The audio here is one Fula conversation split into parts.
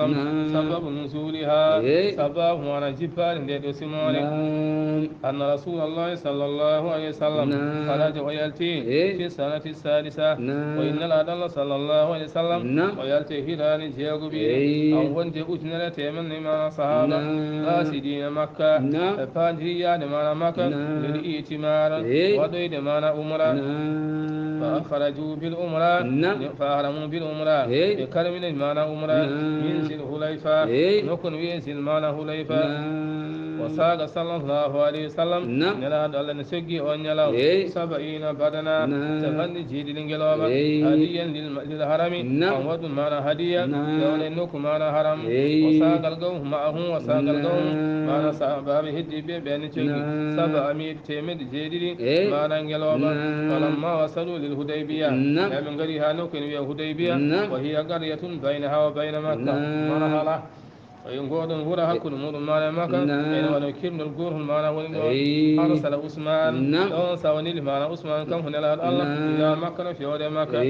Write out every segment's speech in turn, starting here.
sallam sababu nuzuliha sababu mana jibbal ndeɗo simore anna rasulallahi sallallahu alaihi wasallam kharaja o yalti fi sanati sadisa o innalaɗo allah sallallahu alaihi wasallam o yalti hirani jeegoɓi an wonde ujunere temenne mana sahaba qasidina makka e pandiriyade mana makka leli itimara waɗoyde mana umra فخرجوا بالأمراء فأهرموا بالأمراء يكرمين المعنى أمراء ينزل هليفة نكون ينزل المعنى هليفة وساق صلى الله عليه وسلم نلاد الله نسجي ونيلاو 70 بدنا تغني جيد لنجلوبا هديا للحرم وود المعنى هديا يولي نكو معنى حرم وساق القوم معه وساق القوم معنى صحابة هدي بين تشجي 700 تيمد جيد معنى نجلوبا فلما وصلوا الهديبية من قريها نوكن ويا هديبية وهي قرية بينها وبين مكة مرحلة وينقود هورا هكذا مور مانا مكة إن ونكير نلقوه مانا ونقول أرسل عثمان دون سوانيل مانا عثمان كم هنا الله إلى مكة في ود مكة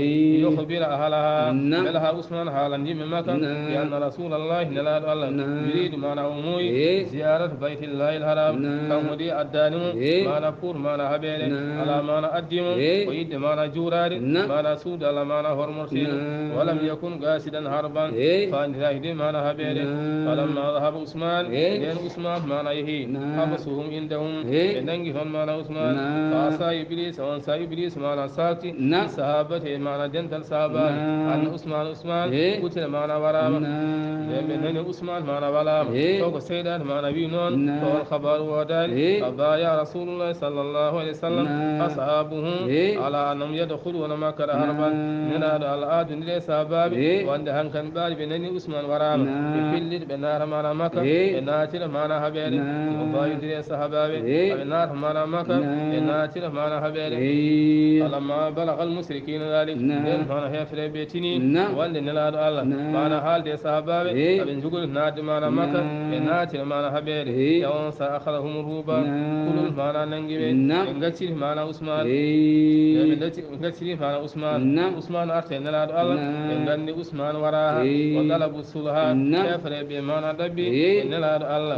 يخبر أهلها بلها عثمان حالا جيم مكة لأن رسول الله نلا الله يريد مانا أموي زيارة بيت الله الحرام كم ودي الدانم مانا فور مانا هبيل على مانا أديم ويد مانا جورار مانا سود على مانا هرمرسين ولم يكن قاسدا هربا فان راهدين مانا هبيل فلما ذهب عثمان لأن عثمان مانا يهي حبسهم عندهم ننجهم مانا عثمان فعصى إبليس وانسى إبليس مانا ساكتي صحابته مانا جنتل صحابة أن عثمان قتل مانا ورام لأن عثمان مانا ولام فوق سيدان مانا بينون فهو الخبر ودال فبايع رسول الله صلى الله عليه وسلم أصحابه على أنهم يدخلون مكة هربا ننال الآد نلي صحابة وأن هنكن بال بنني عثمان ورام يفلد بنار مانا مكة بناتر مانا هبيل وبايدري صحابة بنار مانا مكة بناتر مانا هبيل فلما بلغ المشركين ذلك لأن مانا هيفري بيتني وأن نلال الله مانا حال دي صحابة بن جغل ناد مانا مكة بناتر مانا هبيل يوم سأخذهم الروبا كل مانا ننجب نغتر مانا عثمان نغتر مانا عثمان أرتي نلال الله نغني عثمان وراها وطلبوا الصلحة يفري بمانا دبي نلال الله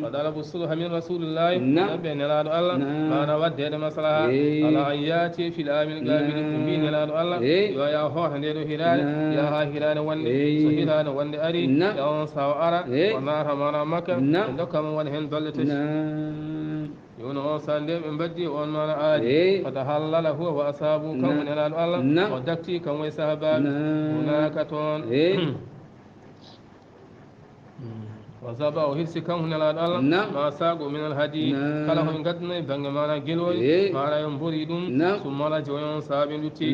وطلبوا الصلحة من رسول الله نبي نلال الله مانا ودي المصلحة على أن ياتي في الآمن القابل بين نلال الله ويا هو هندير هلال يا ها هلال وندي سهلال وندي أري يا أنصى وأرى ونار مانا مكة عندكم والهند ضلتش يونو ساندم من بدي وان ما عادي فتحلل هو وأصحابه كم نلال الله ودكتي كم ويسهبا هناك تون وزبا وهرسي كم هنا الله ما ساقوا من الهدي كلا هم قدنا بنج مانا جلوي مانا ينبريدون ثم لا جويون سابين دوتي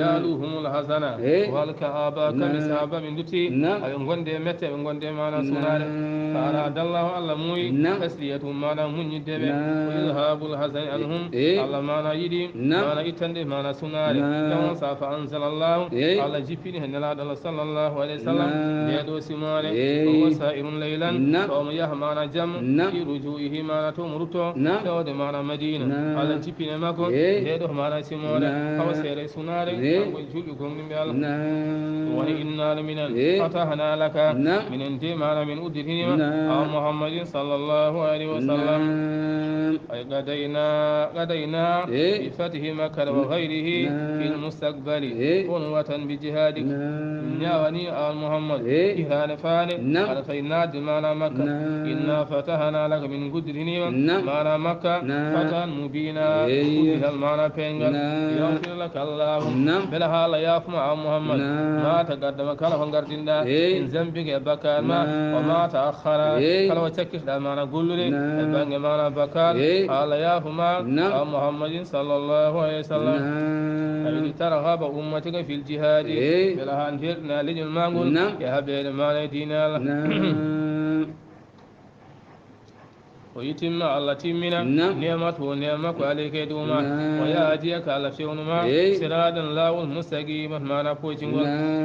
يالوهم الحزنا والك آبا كم سابا من دوتي أيون غندي متى أيون غندي مانا سنار فأراد الله الله موي تسليتهم مانا من يدبه ويذهب الحزن عنهم الله مانا يدي مانا يتندي مانا سنار يوم ساف أنزل الله الله جبينه نلاد الله صلى الله عليه وسلم يدو سماره وهو سائر ليلا توم يهمانا جم في رجوعه مانا تومرتو تود مانا مدينة على جبين ماكو يدو مانا سمورة هو سيري سناري ويجوب يقوم بيال وإنا لمن فتحنا لك من انتي مانا من أدرهم أو محمد صلى الله عليه وسلم أي قدينا بفتح مكة وغيره في المستقبل قنوة بجهادك دنيا وني آل محمد إهان فاني ألقينا مانا مكة إنا فتحنا لك من قدرهم مانا مكة فتحا مبينا قدر المانا بينغل يغفر لك الله بلها لا يفمع محمد ما تقدم كلا فنقردين دا إن زنبك بكار ما وما تأخر كلا وتكف دا مانا قل لي البنغ مانا بكار لا يفمع محمد صلى الله عليه وسلم أبي ترغب أمتك في الجهاد بلها انفرنا لجل مانقل يا هبيل مانا دينا ويتم على تيمنا نعمته ونعمك عليك دوما ويهديك على شيونما سرادا الله المستقيم ما نفوجين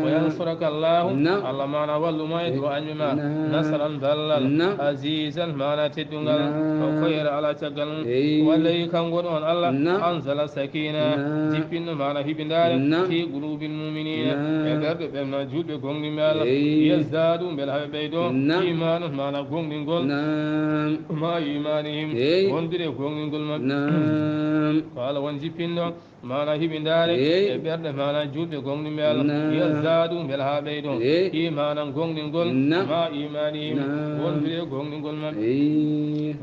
وينصرك الله على ما نول ما يدعو أنما نصرا بلل عزيزا ما نتدنغل وخير على تقل والذي كان قدون الله أنزل السكينة جبن ما نهبن دار في قلوب المؤمنين يقرد بما جود بقوم مال يزدادوا بالحبيدو إيمان ما نقوم نقول ما إيمانهم وندري قوم نقول قال وانجبن ما نهبن دار يقرد ما نجود بقوم مال يزدادوا بالحبيدو إيمان قوم نقول ما إيمانهم وندري قوم نقول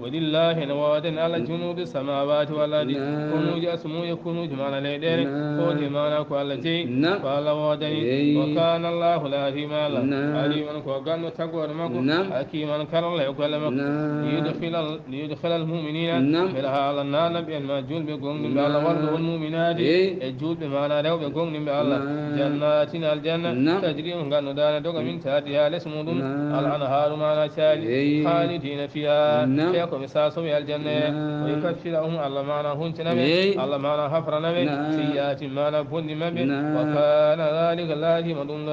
ولله نوادن على جنود السماوات والأرض كنوج أسمو يكونوج ما نليدر فوج ما نقول شيء قال وادني وكان الله لا همال عليما وقال تقوى مكو حكيما كرر يقول مكو ليدخل المؤمنين في الحال النار بأن ما جول بقوم بالله والمؤمنات الجول بما نروا بقوم بالله جناتنا الجنة تجري من قال ندانا دوغ من تحتها الاسمودون الأنهار ما نشاء خالدين فيها فيكم ساسو الجنة ويكفرهم الله ما نهون نبي الله ما نحفر نبي سيئات ما نبون نبي وكان ذلك الله مدون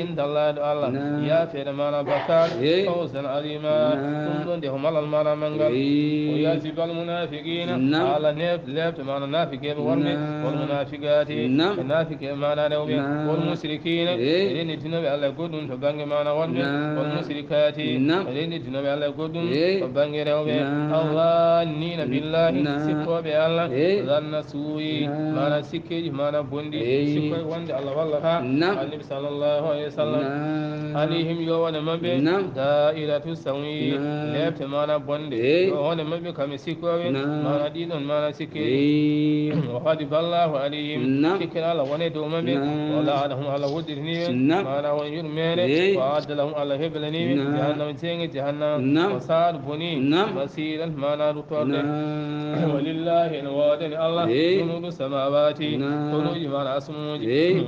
عند الله الله يا فير ما نبكار فوزا عظيما ثم دهم الله ما نمنغل ويجب المنافقين على نف لفت ما ننافق ورمي والمنافقات النافق ما ننوبي والمشركين لين جنبي على قدن فبنغ ما نورمي والمشركات لين جنبي على قدن فبنغ نوبي الظانين بالله سكوا بالله ظن سوء ما نسكي ما نبندي سكوا وند الله والله النبي صلى الله عليه وسلم عليهم يوم مبي دائرة السوي لفت ما نبندي وهون مبي كم سكوا ما ندين ما نسكي وغضب الله عليهم فكر الله وندو مبي ولعنهم على ودرني ما نهون يرمين وعد لهم على هبلني جهنم تين جهنم وصار بني مسيرا ما نرطر ولله نوادن الله كنوز السماوات كنوز ما نسموج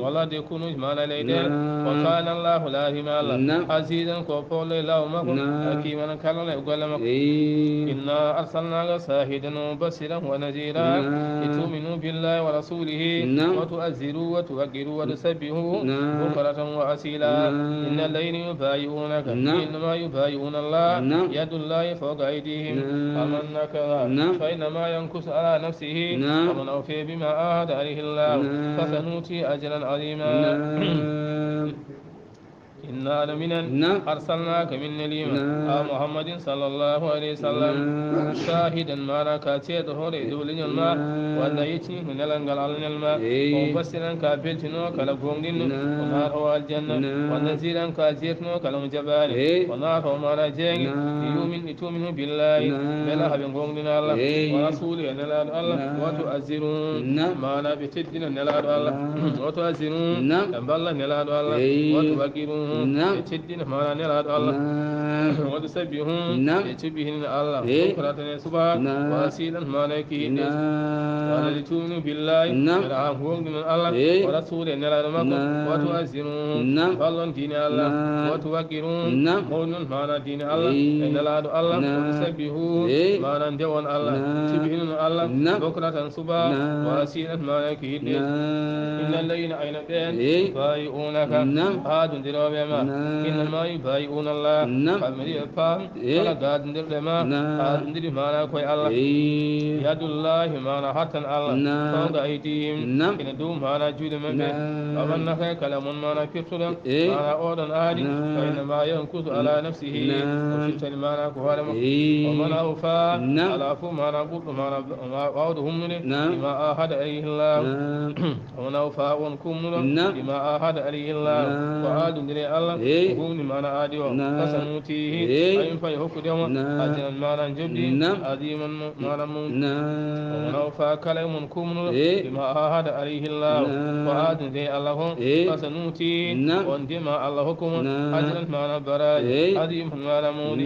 ولا دي كنوز ما نليدر وكان الله لا همال عزيزا كفول الله مكن حكيما كان لا يقول مكن إنا أرسلناك شاهدا ومبشرا ونذيرا لتؤمنوا بالله ورسوله وتؤزروا وتوقروا وتسبحوا بكرة وأصيلا إن الذين يبايعونك إنما يبايعون الله يد الله فوق أيديهم فمن نكث فإنما ينكث على نفسه ومن أوفي بما عاهد عليه الله فسنؤتي أجرا عظيما إنا لمن أرسلناك من نليما محمد صلى الله عليه وسلم شاهدا معنا كاتيد هوري دولين الماء ودايتني من الأنقل على الماء ومفسرا كابلتنو كالبوندين ونار هو الجنة ونزيلا كاتيتنو كالمجبال ونار هو مانا جيني يؤمن بالله بلا هبين بوندين الله ورسوله نلاد الله وتؤزرون معنا بتدين نلاد الله وتؤزرون نبالله نلاد الله وتوقرون يتدين ما نلاد الله وتسبحون يتبهن الله بكرة سبحان وأصيلا ما نكيد ولتؤمنوا بالله ورحمه من الله ورسوله نلاد مكم وتؤزرون فالله دين الله وتوقرون مولن ما دين الله نلاد الله وتسبحون ما ندون الله تبهن الله بكرة سبحان وأصيلا ما نكيد إن الذين أين بين بايعونك هاد دروب إنما يبايعون الله فمري فهم ولا قاد ندرما قاد ندري ما نكوي الله يد الله ما نحتن الله فوق أيديهم إن دوم ما نجود من فمن نخي كلام ما نكسر ما نأودن آدي فإنما ينكث على نفسه وشتن ما نكوي ومن أوفى على فو ما نقول ما وعدهم بما آهد عليه الله ومن أوفى ونكم بما آهد عليه الله وعاد ندري الله كوني ما نعاديو فسنوتيه أين فيحكو ديوم أجنا ما ننجبدي عظيما ما نمون ومن أوفى كلام كمن بما آهد عليه الله وعاد ندري الله فسنوتيه وندما الله كم أجنا ما نبراج عظيما ما نمون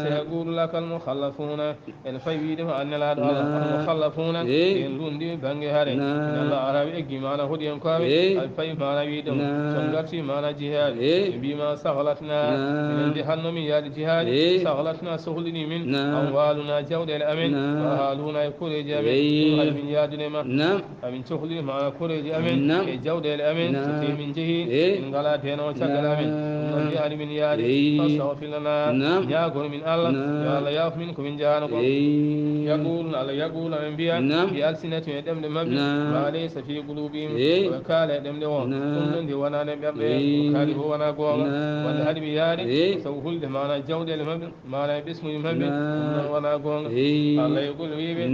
سيقول لك المخلفون الفيدهم أن لا المخلفون ينلون دي بانجي هاري إن الله عربي إجي ما نهدي ينكوابي الفي ما نبيدهم سنغرسي ما نجيهاري بما سغلتنا من جهنم يا جهاد سغلتنا سهلني من أموالنا جود الأمن وأهالنا يكون جامع من ياد لما أمن سهلني ما يكون جامع جود الأمن ستي من جهي إن قال دينا وشكل الأمن نبي من ياد فاستغفر لنا يا قول من الله يا الله يا منكم من جهنم يقول الله يقول الأنبياء بألسنة يدم لمبنى ما ليس في قلوبهم وكال يدم لهم كل وانا نبي وكال هو وانا قوم والهدم ياري سوهل معنا جود المبنى معنا باسم المبنى وانا قوم الله يقول ويبي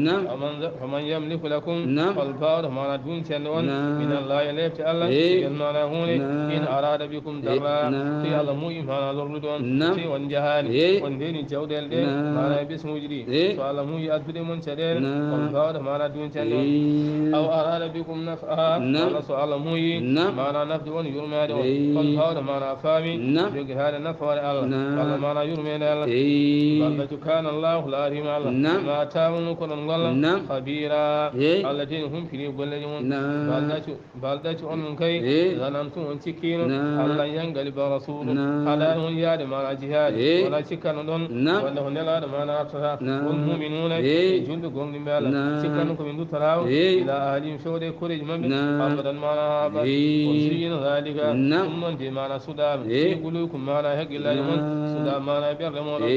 فمن يملك لكم فالبار معنا دون شنون من الله يليبت الله يلمانا هون إن أراد بكم ضرا في الله مو معنا لردون في وانجهان واندين جود الدين معنا باسم وجري فالله مو يأذن من شدين فالبار معنا دون شنون أو أراد بكم نفعا الله سؤال مو معنا نفع يرمى فالبار معنا فامي يجي هذا نفع الله معنا يرمى الله بل كان الله لا رحم الله ما تعملون كن الله خبيرا الذين هم في بلدهم بلدة أن كي ظننتم أن تكينوا الله ينقلب رسول هذا هو ياد مع الجهاد ولا شكرا دون ولا هنلا ما نعرفها والمؤمنون جند قوم بال شكرا من تراو إلى أهلهم شود كورج من أبدا ما نعرف وزين ذلك ثم جمعنا سودام يقولكم ما نهج إلا يوم سودام ما نبير لمولا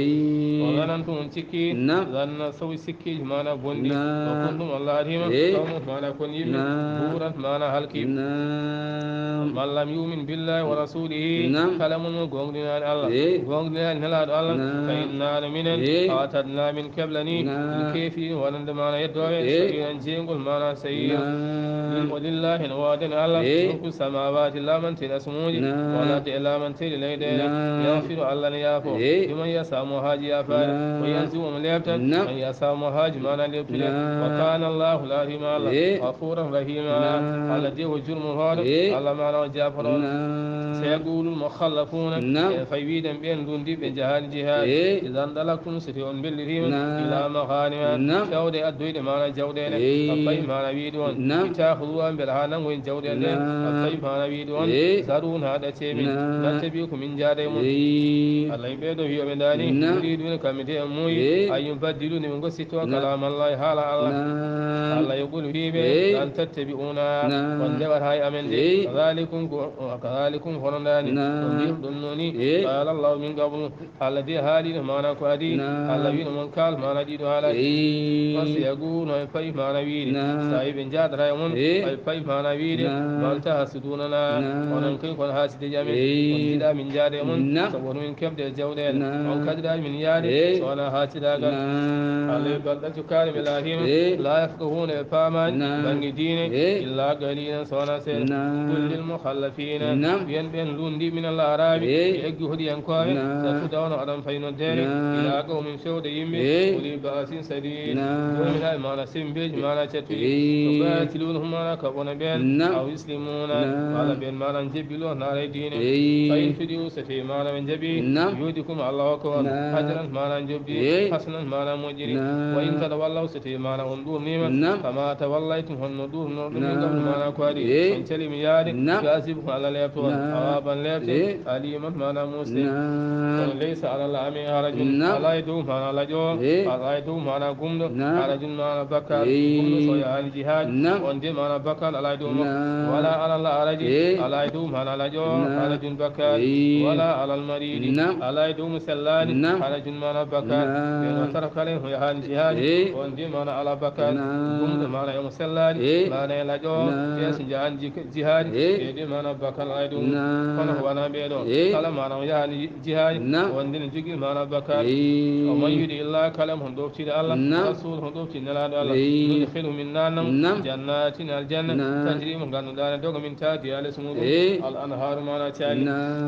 وظننتم أن تكين ظن سوي سكي ما نبوندي وكنتم الله رحمة قوم ما نكون يبي بورا ما نهلكي من لم يؤمن بالله ورسوله كلام غونغنا الله غونغنا نلا الله فإنا من أعتدنا من قبلني الكيف ولندما يدعو سيئا جينغول ما سيئا ولله نوادنا الله ملك السماوات لا من تلسموني ولا إلا من تليدين يغفر الله يافو لمن يسعى مهاجي يافعل وينزو من ليبتن من يسعى مهاجي ما نليبتن وكان الله لا رحم الله غفورا رحيما الذي هو جرم هذا الله ما له جافر سيقول المخلفون فيبيدا بين دون دي بجهال جهاد إذا انطلقتم ستيون بالريم إلى مغانم شود أدويد ما نجودين الطيب ما نبيدون تاخذوا بالهانم وين جودين الطيب ما نبيدون زارون هذا تيمين نتبيكم من جادهم الله يبيدوا في يومداني يريدون كمتي أموي أن يبدلون من قصتوا كلام الله حال الله يقول فيه أن تتبعونا وندبر هاي أمن كذلكم فرنداني ومجردنوني قال الله من قبل الذي هالي ما نكوادي الذي من قال ما نجد هالي وسيقول ويفاي ما نبيد سايب جاد رايمون ويفاي ما نبيد والتحسدوننا وننكي كون حاسد جامع ونجد من جادمون سبون من كبد الجودين وكذا من ياد سوانا حاسد آقل الله يقول كان بلاهيم لا يفقهون فامان بني دين إلا قليلا سوانا سير كل المخلفين بين لون دي من الأعراب يجهد ينقوي ستدون عدم فين الدين إلى قوم سود يمي ولي بأس سديد ومن هاي ما نسيم بيج ما نشتوي وقاتلونهم ما نكبون بين أو يسلمون على بين ما ننجبلون نار دين فإن تديو سفي ما ننجبي يودكم الله أكبر حجرا ما ننجبي حسنا ما نمجري وإن تولوا سفي ما نندور نيما فما توليتم هندور من قبل ما نكوادي فانتلي ميادي ياسبكم على ليبتون عوابا ليبتون أليما ما نموسي ليس على الأمي حرج على يدوم ما نلجو على يدوم ما نقوم حرج ما نبكر قم سويا عن جهاد وندي ما نبكر على يدوم ولا على الأرج على يدوم ما نلجو حرج بكر ولا على المريض على يدوم سلان حرج ما نبكر بين ترك له عن جهاد وندي ما على بكر قم ما يوم سلان ما نلجو يسجع عن جهاد يدي ما نبكر على يدوم فنه وانا بيدو كلام ما نيا جهاد وندي نجي ما نبكر ومن يدي الله كلام هندوبتي الله رسول هندوبتي نلا الله يدخل من نار جنات الجنة تجري من غندان دوغ من تحتها الأنهار الأنهار ما نشاء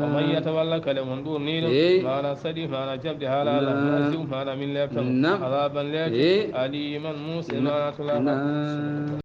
ومن يتولى كلام هندور نيل ما نصدي ما نجب حالا ما من لبتم عذابا لك أليما موسى ما نتلا